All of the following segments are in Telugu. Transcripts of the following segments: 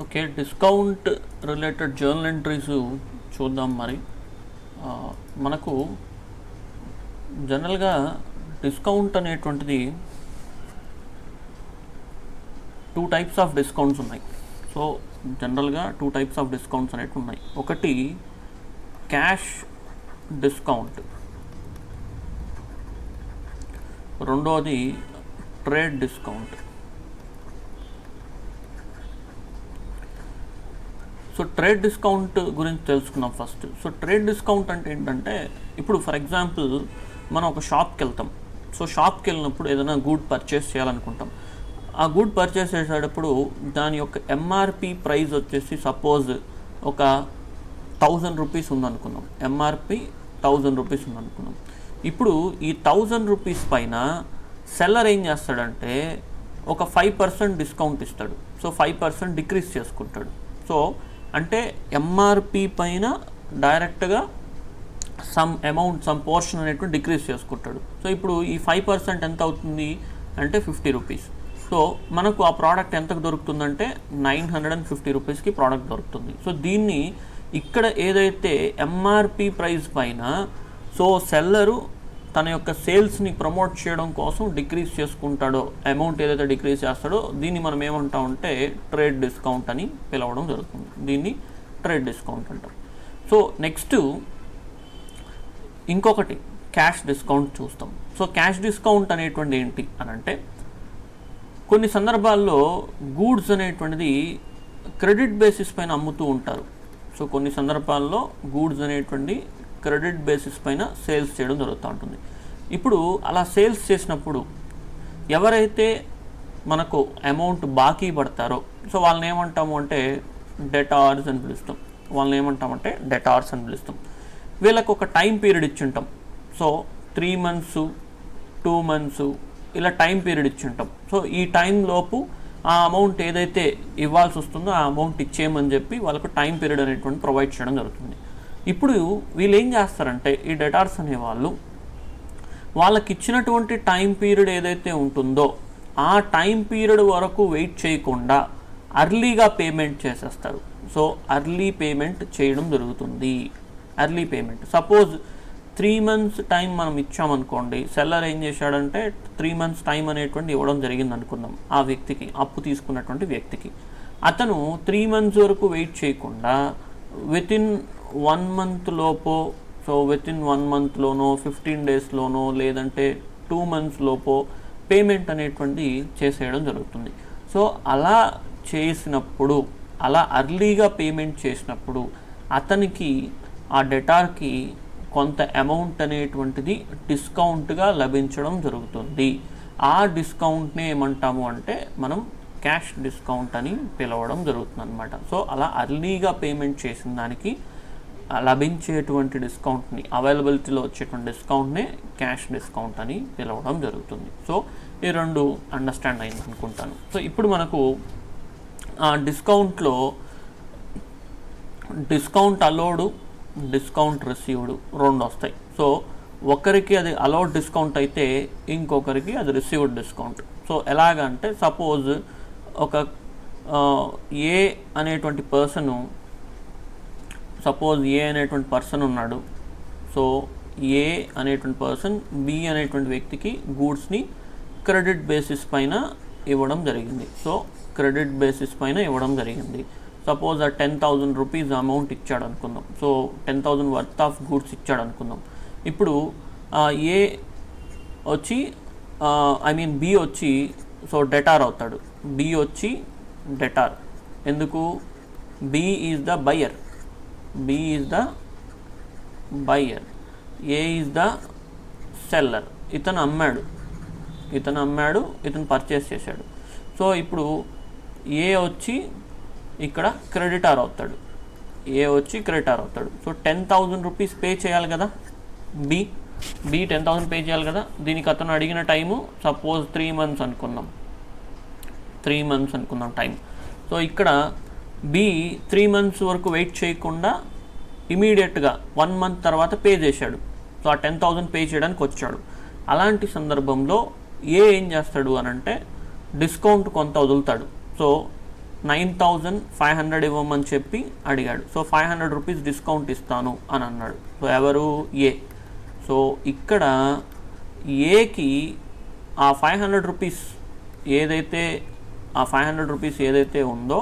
Okay, discount related journal entries చూద్దాం. మరి మనకు జనరల్గా డిస్కౌంట్ అనేటువంటిది 2 టైప్స్ ఆఫ్ డిస్కౌంట్స్ ఉన్నాయి. సో జనరల్గా 2 టైప్స్ ఆఫ్ డిస్కౌంట్స్ అనేవి ఉన్నాయి. ఒకటి క్యాష్ డిస్కౌంట్, రెండోది trade discount. So trade discount గురించి తెలుసుకుందాం ఫస్ట్. సో ట్రేడ్ డిస్కౌంట్ అంటే ఏంటంటే, ఇప్పుడు ఫర్ ఎగ్జాంపుల్ మనం ఒక షాప్కి వెళ్తాం. సో షాప్కి వెళ్ళినప్పుడు ఏదైనా గూడ్ పర్చేస్ చేయాలనుకుంటాం. ఆ గూడ్ పర్చేస్ చేసేటప్పుడు దాని యొక్క ఎంఆర్పి ప్రైస్ వచ్చేసి సపోజ్ ఒక 1000 రూపీస్ ఉందనుకుందాం. ఎంఆర్పి 1000 రూపీస్ ఉందనుకుందాం. ఇప్పుడు ఈ 1000 రూపీస్ పైన సెల్లర్ ఏం చేస్తాడంటే ఒక 5% డిస్కౌంట్ ఇస్తాడు. సో 5% డిక్రీజ్ చేసుకుంటాడు. సో అంటే ఎంఆర్పి పైన డైరెక్ట్గా సమ్ అమౌంట్, సమ్ పోర్షన్ అనేటువంటి డిక్రీజ్ చేసుకుంటాడు. సో ఇప్పుడు ఈ 5% ఎంత అవుతుంది అంటే 50 రూపీస్. సో మనకు ఆ ప్రోడక్ట్ ఎంతకు దొరుకుతుందంటే 950 రూపీస్కి ప్రోడక్ట్ దొరుకుతుంది. సో దీన్ని ఇక్కడ ఏదైతే ఎంఆర్పి ప్రైస్ పైన సో సెల్లరు తన యొక్క సేల్స్ని ప్రమోట్ చేయడం కోసం డిక్రీజ్ చేసుకుంటాడో, అమౌంట్ ఏదైతే డిక్రీజ్ చేస్తాడో దీన్ని మనం ఏమంటామంటే ట్రేడ్ డిస్కౌంట్ అని పిలవడం జరుగుతుంది. దీన్ని ట్రేడ్ డిస్కౌంట్ అంటాం. సో నెక్స్ట్ ఇంకొకటి క్యాష్ డిస్కౌంట్ చూస్తాం. సో క్యాష్ డిస్కౌంట్ అనేటువంటి ఏంటి అని అంటే, కొన్ని సందర్భాల్లో గూడ్స్ అనేటువంటిది క్రెడిట్ బేసిస్ పైన అమ్ముతూ ఉంటారు. సో కొన్ని సందర్భాల్లో గూడ్స్ అనేటువంటి క్రెడిట్ బేసిస్ పైన సేల్స్ చేయడం జరుగుతూ ఉంటుంది. ఇప్పుడు అలా సేల్స్ చేసినప్పుడు ఎవరైతే మనకు అమౌంట్ బాకీ పడతారో సో వాళ్ళని ఏమంటాము అంటే డెటార్స్ అని పిలుస్తాం. వీళ్ళకు ఒక టైం పీరియడ్ ఇచ్చింటాం. సో 3 months, 2 months ఇలా టైం పీరియడ్ ఇచ్చింటాం. సో ఈ టైంలోపు ఆ అమౌంట్ ఏదైతే ఇవ్వాల్సి వస్తుందో ఆ అమౌంట్ ఇచ్చేయమని చెప్పి వాళ్ళకు టైం పీరియడ్ అనేటువంటి ప్రొవైడ్ చేయడం జరుగుతుంది. ఇప్పుడు వీళ్ళు ఏం చేస్తారంటే, ఈ డెటార్స్ అనేవాళ్ళు వాళ్ళకి ఇచ్చినటువంటి టైం పీరియడ్ ఏదైతే ఉంటుందో ఆ టైం పీరియడ్ వరకు వెయిట్ చేయకుండా అర్లీగా పేమెంట్ చేసేస్తారు. సో అర్లీ పేమెంట్ చేయడం జరుగుతుంది. Early payment suppose 3 months time మనం ఇచ్చామనుకోండి, సెల్లర్ ఏం చేశాడంటే 3 months టైం అనేటువంటి ఇవ్వడం జరిగింది అనుకుందాం. ఆ వ్యక్తికి, అప్పు తీసుకున్నటువంటి వ్యక్తికి, అతను 3 months వరకు వెయిట్ చేయకుండా వితిన్ 1 month లోపో, సో వితిన్ 1 monthలోనో 15 daysలోనో లేదంటే 2 months లోపో పేమెంట్ అనేటువంటి చేసేయడం జరుగుతుంది. సో అలా చేసినప్పుడు, అలా అర్లీగా పేమెంట్ చేసినప్పుడు అతనికి, ఆ డెటార్కి కొంత అమౌంట్ అనేటువంటిది డిస్కౌంట్గా లభించడం జరుగుతుంది. ఆ డిస్కౌంట్ని ఏమంటాము అంటే మనం క్యాష్ డిస్కౌంట్ అని పిలవడం జరుగుతుంది అనమాట. సో అలా అర్లీగా పేమెంట్ చేసిన దానికి లభించేటువంటి డిస్కౌంట్ని, అవైలబిలిటీలో వచ్చేటువంటి డిస్కౌంట్నే క్యాష్ డిస్కౌంట్ అని పిలవడం జరుగుతుంది. సో ఈ రెండు అండర్స్టాండ్ అయింది అనుకుంటాను. సో ఇప్పుడు మనకు డిస్కౌంట్లో డిస్కౌంట్ అలౌడ్, డిస్కౌంట్ రిసీవ్డ్ 2 వస్తాయి. సో ఒకరికి అది అలౌడ్ డిస్కౌంట్ అయితే ఇంకొకరికి అది రిసీవ్డ్ డిస్కౌంట్. సో ఎలాగంటే సపోజ్ ఒక ఏ అనేటువంటి పర్సన్ ఉన్నాడు. సో ఏ అనేటువంటి పర్సన్ బి అనేటువంటి వ్యక్తికి గూడ్స్ని క్రెడిట్ బేసిస్ పైన ఇవ్వడం జరిగింది. సపోజ్ ఆ 10,000 రూపీస్ అమౌంట్ ఇచ్చాడు అనుకుందాం. సో 10,000 వర్త్ ఆఫ్ గూడ్స్ ఇచ్చాడు అనుకుందాం. ఇప్పుడు ఏ వచ్చి బి వచ్చి సో డెటార్ అవుతాడు. బి వచ్చి డెటార్. ఎందుకు? B is the buyer, A is the seller. ఇతను అమ్మాడు, ఇతను పర్చేస్ చేశాడు. సో ఇప్పుడు ఏ వచ్చి ఇక్కడ క్రెడిటార్ అవుతాడు. సో 10,000 రూపీస్ పే చేయాలి కదా. బి 10,000 పే చేయాలి కదా. దీనికి అతను అడిగిన టైము సపోజ్ 3 months అనుకుందాం టైం. సో ఇక్కడ బి 3 months వరకు వెయిట్ చేయకుండా ఇమీడియట్గా 1 month తర్వాత పే చేశాడు. సో ఆ 10,000 పే చేయడానికి వచ్చాడు. అలాంటి సందర్భంలో ఏ ఏం చేస్తాడు అని అంటే డిస్కౌంట్ కొంత వదులుతాడు. సో 9,500 ఇవ్వమని చెప్పి అడిగాడు. సో 500 రూపీస్ డిస్కౌంట్ ఇస్తాను అని అన్నాడు. సో ఎవరు? ఏ. సో ఇక్కడ ఏకి ఆ 500 రూపీస్ ఏదైతే ఉందో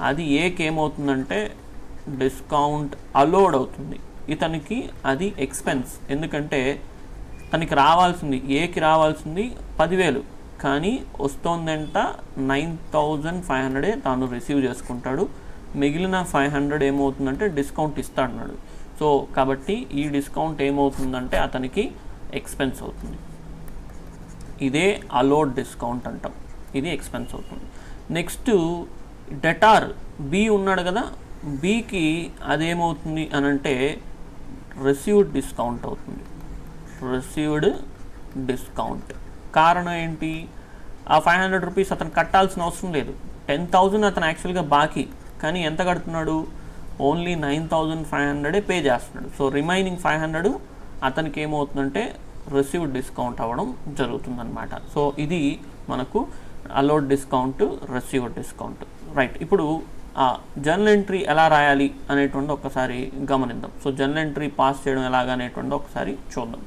అది ఏకి ఏమవుతుందంటే డిస్కౌంట్ అలోడ్ అవుతుంది. ఇతనికి అది ఎక్స్పెన్స్. ఎందుకంటే తనకి రావాల్సింది, ఏకి రావాల్సింది 10,000, కానీ వస్తోందంట 9,500 తాను రిసీవ్ చేసుకుంటాడు. మిగిలిన 500 ఏమవుతుందంటే డిస్కౌంట్ ఇస్తాడన్నాడు. సో కాబట్టి ఈ డిస్కౌంట్ ఏమవుతుందంటే అతనికి ఎక్స్పెన్స్ అవుతుంది. ఇదే అలోడ్ డిస్కౌంట్ అంటాం. ఇది ఎక్స్పెన్స్ అవుతుంది. నెక్స్ట్ డెటార్ బి ఉన్నాడు కదా, బికి అదేమవుతుంది అని అంటే రిసీవ్డ్ డిస్కౌంట్ అవుతుంది. రిసీవ్డ్ డిస్కౌంట్ కారణం ఏంటి? ఆ 500 రూపీస్ అతను కట్టాల్సిన అవసరం లేదు. 10,000 అతను యాక్చువల్గా బాకీ, కానీ ఎంత కడుతున్నాడు? ఓన్లీ 9,500 పే చేస్తున్నాడు. సో రిమైనింగ్ 500 అతనికి ఏమవుతుందంటే రిసీవ్డ్ డిస్కౌంట్ అవ్వడం జరుగుతుందన్నమాట. సో ఇది మనకు allowed discount, received discount. Right. ఇప్పుడు జర్నల్ ఎంట్రీ ఎలా రాయాలి అనేటువంటి ఒకసారి గమనిద్దాం. సో జర్నల్ ఎంట్రీ పాస్ చేయడం ఎలాగా అనేటువంటి ఒకసారి చూద్దాం.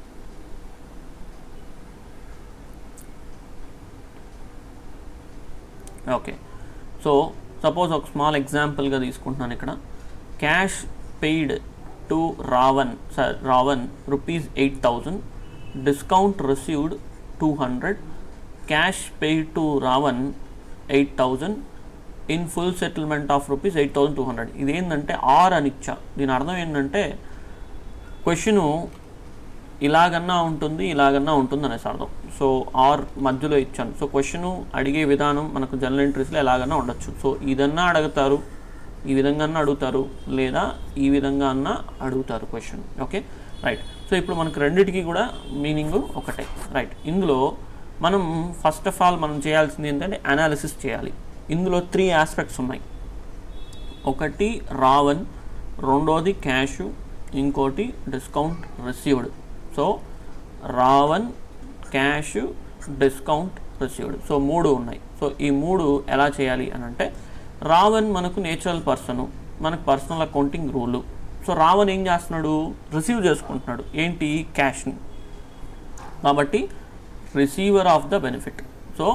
ఓకే. సో సపోజ్ ఒక స్మాల్ ఎగ్జాంపుల్గా తీసుకుంటున్నాను. ఇక్కడ cash paid to Ravan rupees 8,000, discount received 200, cash paid to Ravan 8,000, in full settlement of rupees 8,200. ఇదేంటంటే ఆర్ అని ఇచ్చా. దీని అర్థం ఏంటంటే క్వశ్చను ఇలాగన్నా ఉంటుంది, ఇలాగన్నా ఉంటుంది అనేసి అర్థం. సో ఆర్ మధ్యలో ఇచ్చాను. సో క్వశ్చను అడిగే విధానం మనకు జర్నల్ ఎంట్రీస్లో ఎలాగన్నా ఉండొచ్చు. సో ఇదన్నా అడుగుతారు, ఈ విధంగా అన్నా అడుగుతారు, లేదా ఈ విధంగా అన్నా అడుగుతారు క్వశ్చన్. Okay, right. సో ఇప్పుడు మనకు రెండింటికి కూడా మీనింగ్ ఒకటే. రైట్. ఇందులో మనం ఫస్ట్ ఆఫ్ ఆల్ మనం చేయాల్సింది ఏంటంటే అనాలిసిస్ చేయాలి. ఇందులో 3 ఆస్పెక్ట్స్ ఉన్నాయి. ఒకటి రావణ్, రెండోది క్యాష్, ఇంకోటి discount received. So Ravan, cash, discount received. So 3 ఉన్నాయి. సో ఈ 3 ఎలా చేయాలి అని అంటే, రావణ్ మనకు నేచురల్ పర్సను, మనకు personal accounting rule. So Ravan ఏం చేస్తున్నాడు? రిసీవ్ చేసుకుంటున్నాడు. ఏంటి? క్యాష్ని. కాబట్టి receiver of the benefit. So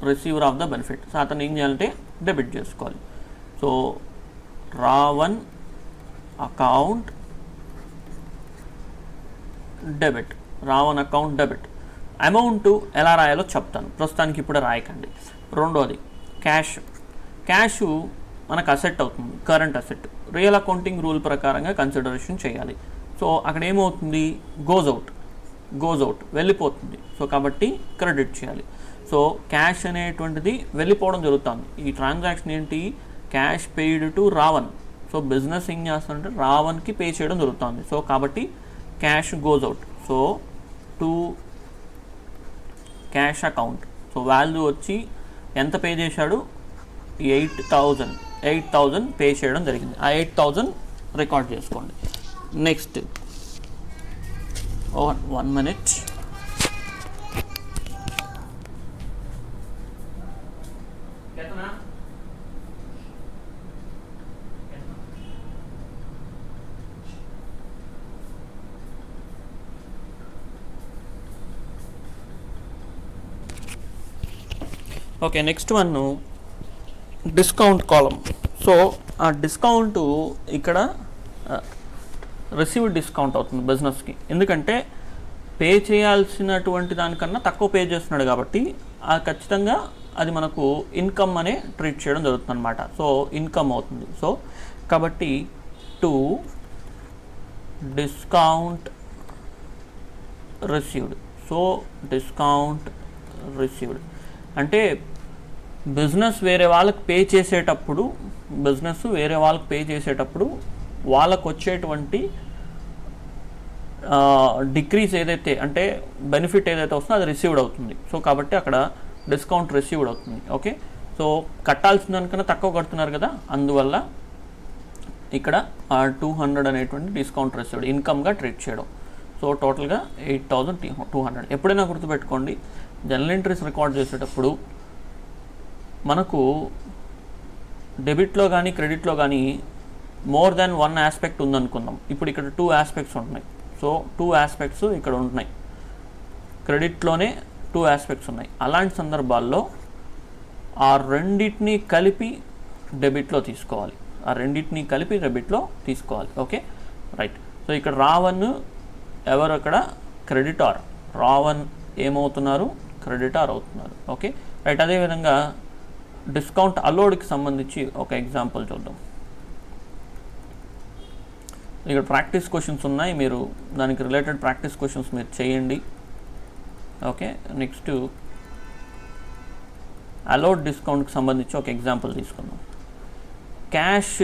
receiver of the benefit. So అతను ఏం చేయాలంటే డెబిట్ చేసుకోవాలి. So Ravan account debit, Ravan account debit. Amount ఎలా రాయాలో చెప్తాను, ప్రస్తుతానికి ఇప్పుడు రాయకండి. రెండోది క్యాష్. క్యాష్ మనకు అసెట్ అవుతుంది, current asset. Real accounting rule ప్రకారంగా కన్సిడరేషన్ చేయాలి. సో అక్కడ ఏమవుతుంది? గోజ్ అవుట్, వెళ్ళిపోతుంది. సో కాబట్టి క్రెడిట్ చేయాలి. సో క్యాష్ అనేటువంటిది వెళ్ళిపోవడం జరుగుతుంది. ఈ ట్రాన్సాక్షన్ ఏంటి? Cash paid to Ravan. So business ఏం చేస్తుందంటే రావణ్కి పే చేయడం జరుగుతుంది. సో కాబట్టి cash goes out. So to cash account. So value వచ్చి ఎంత పే చేశాడు? 8,000 పే చేయడం జరిగింది. ఆ 8,000 రికార్డ్ చేసుకోండి. Next 1 minute. Okay, next one discount కాలం. సో ఆ డిస్కౌంట్ ఇక్కడ రిసీవ్డ్ డిస్కౌంట్ అవుతుంది బిజినెస్కి. ఎందుకంటే పే చేయాల్సినటువంటి దానికన్నా తక్కువ పే చేస్తున్నాడు కాబట్టి ఖచ్చితంగా అది మనకు ఇన్కమ్ అనే ట్రీట్ చేయడం జరుగుతుంది అనమాట. సో ఇన్కమ్ అవుతుంది. సో కాబట్టి to discount received. So discount received అంటే బిజినెస్ వేరే వాళ్ళకి పే చేసేటప్పుడు వాళ్ళకు వచ్చేటువంటి డిక్రీజ్ ఏదైతే అంటే బెనిఫిట్ ఏదైతే వస్తుందో అది రిసీవ్డ్ అవుతుంది. సో కాబట్టి అక్కడ డిస్కౌంట్ రిసీవ్డ్ అవుతుంది. ఓకే, సో కట్టాల్సిన దానికన్నా తక్కువ కడుతున్నారు కదా, అందువల్ల ఇక్కడ 200 అనేటువంటి డిస్కౌంట్ రిసీవ్డ్ ఇన్కమ్గా ట్రీట్ చేయడం. సో టోటల్గా 8,200. ఎప్పుడైనా గుర్తుపెట్టుకోండి, జర్నల్ ఎంట్రీస్ రికార్డ్ చేసేటప్పుడు మనకు డెబిట్లో కానీ క్రెడిట్లో కానీ మోర్ దాన్ వన్ ఆస్పెక్ట్ ఉందనుకుందాం. ఇప్పుడు ఇక్కడ 2 ఆస్పెక్ట్స్ ఉంటున్నాయి. సో 2 ఆస్పెక్ట్స్ ఇక్కడ ఉంటున్నాయి, క్రెడిట్లోనే 2 ఆస్పెక్ట్స్ ఉన్నాయి. అలాంటి సందర్భాల్లో ఆ రెండింటినీ కలిపి డెబిట్లో తీసుకోవాలి, ఓకే రైట్. సో ఇక్కడ రావన్ ఎవరు, అక్కడ క్రెడిటార్, రావన్ ఏమవుతున్నారు, క్రెడిటార్ అవుతున్నారు, ఓకే రైట్. అదేవిధంగా డిస్కౌంట్ అలోడ్కి సంబంధించి ఒక ఎగ్జాంపుల్ చూద్దాం. ఇక్కడ ప్రాక్టీస్ క్వశ్చన్స్ ఉన్నాయి, మీరు దానికి రిలేటెడ్ ప్రాక్టీస్ క్వశ్చన్స్ మీరు చేయండి, ఓకే. నెక్స్ట్ అలోడ్ డిస్కౌంట్కి సంబంధించి ఒక ఎగ్జాంపుల్ తీసుకుందాం. క్యాష్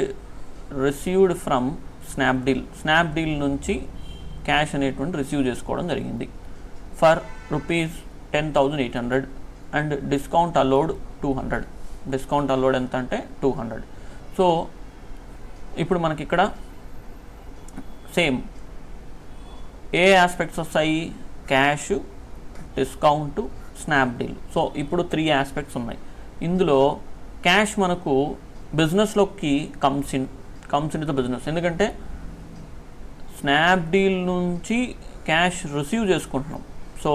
రిసీవ్డ్ ఫ్రమ్ స్నాప్డీల్ నుంచి క్యాష్ అనేటువంటి రిసీవ్ చేసుకోవడం జరిగింది for ₹10,800 and discount allowed 200. Discount allowed ఎంత అంటే 200. సో ఇప్పుడు మనకి ఇక్కడ సేమ్ ఏ ఆస్పెక్ట్స్ వస్తాయి, క్యాష్, డిస్కౌంట్, స్నాప్డీల్. సో ఇప్పుడు 3 ఆస్పెక్ట్స్ ఉన్నాయి. ఇందులో క్యాష్ మనకు బిజినెస్లోకి కమ్స్ ఇన్ ద బిజినెస్, ఎందుకంటే స్నాప్డీల్ నుంచి క్యాష్ రిసీవ్ చేసుకుంటున్నాం. సో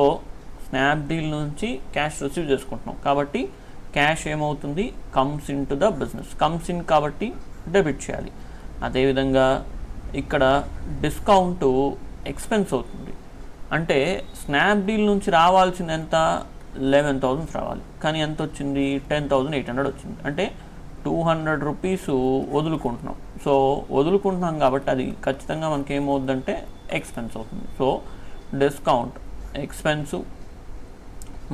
స్నాప్డీల్ నుంచి క్యాష్ రిసీవ్ చేసుకుంటున్నాం కాబట్టి క్యాష్ ఏమవుతుంది, comes in to the business, comes in కాబట్టి డెబిట్ చేయాలి. అదేవిధంగా ఇక్కడ డిస్కౌంట్ ఎక్స్పెన్స్ అవుతుంది, అంటే స్నాప్డీల్ నుంచి రావాల్సింది ఎంత, 11,000 రావాలి, కానీ ఎంత వచ్చింది, 10,800 వచ్చింది, అంటే 200 రూపీస్ వదులుకుంటున్నాం. సో వదులుకుంటున్నాం కాబట్టి అది ఖచ్చితంగా మనకి ఏమవుతుందంటే ఎక్స్పెన్స్ అవుతుంది. సో డిస్కౌంట్ ఎక్స్పెన్సు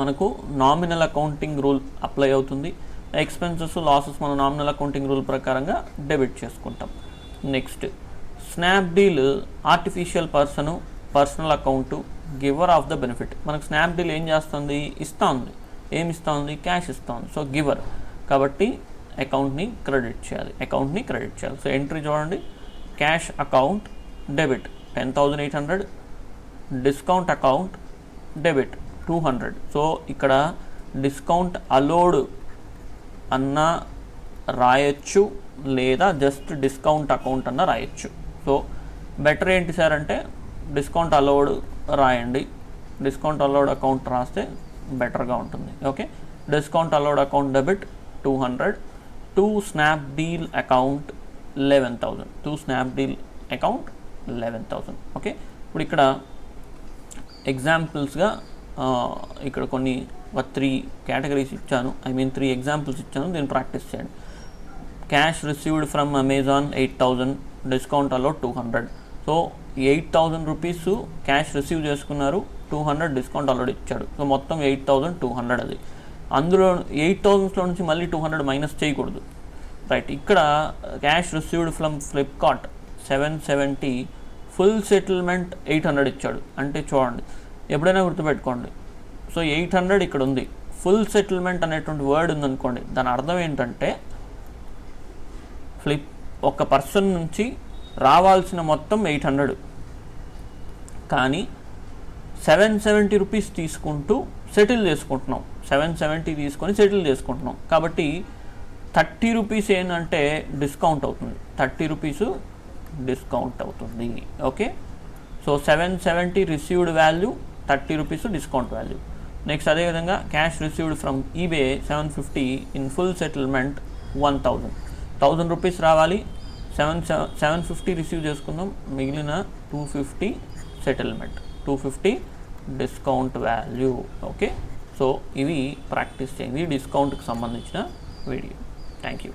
మనకు నామినల్ అకౌంటింగ్ రూల్ అప్లై అవుతుంది. ఎక్స్పెన్సెస్ లాసెస్ మనం నామినల్ అకౌంటింగ్ రూల్ ప్రకారంగా డెబిట్ చేసుకుంటాం. Next Snapdeal artificial personal account, giver of the benefit. మనకు స్నాప్డీల్ ఏం చేస్తుంది, ఇస్తుంది, ఏమి ఇస్తుంది, క్యాష్ ఇస్తుంది. సో గివర్ కాబట్టి అకౌంట్ని క్రెడిట్ చేయాలి. సో ఎంట్రీ చూడండి, cash account debit 10,800, discount account debit 200. So ఇక్కడ డిస్కౌంట్ అలోడ్ అన్న రాయొచ్చు, లేదా జస్ట్ డిస్కౌంట్ అకౌంట్ అన్న రాయొచ్చు. సో బెటర్ ఏంటి సార్ అంటే డిస్కౌంట్ అలోడ్ రాయండి, డిస్కౌంట్ అలోడ్ అకౌంట్ రాస్తే బెటర్గా ఉంటుంది, okay. Discount allowed account debit 200 to Snapdeal account 11,000, okay. ఇప్పుడు ఇక్కడ ఎగ్జాంపుల్స్గా ఇక్కడ కొన్ని 3 కేటగిరీస్ ఇచ్చాను, 3 ఎగ్జాంపుల్స్ ఇచ్చాను, దీన్ని ప్రాక్టీస్ చేయండి. Cash received from Amazon 8,000, discount allowed 200. So 8,000 rupees cash receive చేసుకున్నారు, 200 డిస్కౌంట్ అలోడ్ ఇచ్చాడు. సో మొత్తం 8,200. అది అందులో 8,000లో నుంచి మళ్ళీ 200 మైనస్ చేయకూడదు, రైట్. ఇక్కడ cash received from Flipkart 770, full settlement 800 ఇచ్చాడు. అంటే చూడండి, ఎప్పుడైనా గుర్తుపెట్టుకోండి, సో 800 ఇక్కడ ఉంది, ఫుల్ సెటిల్మెంట్ అనేటువంటి వర్డ్ ఉందనుకోండి, దాని అర్థం ఏంటంటే ఒక పర్సన్ నుంచి రావాల్సిన మొత్తం 800, కానీ 770 రూపీస్ తీసుకుంటూ సెటిల్ చేసుకుంటున్నాం, 770 తీసుకొని సెటిల్ చేసుకుంటున్నాం. కాబట్టి 30 రూపీస్ ఏంటంటే డిస్కౌంట్ అవుతుంది, 30 రూపీస్ డిస్కౌంట్ అవుతుంది, okay. So 770 received value, 30 rupees discount value. Next అదేవిధంగా cash received from eBay 750, in full settlement 1,000 rupees రావాలి, 750 రిసీవ్ చేసుకుందాం, మిగిలిన 250 settlement, 250 discount value, okay. So ఇవి ప్రాక్టీస్ చేయండి డిస్కౌంట్కి సంబంధించిన వీడియో. Thank you.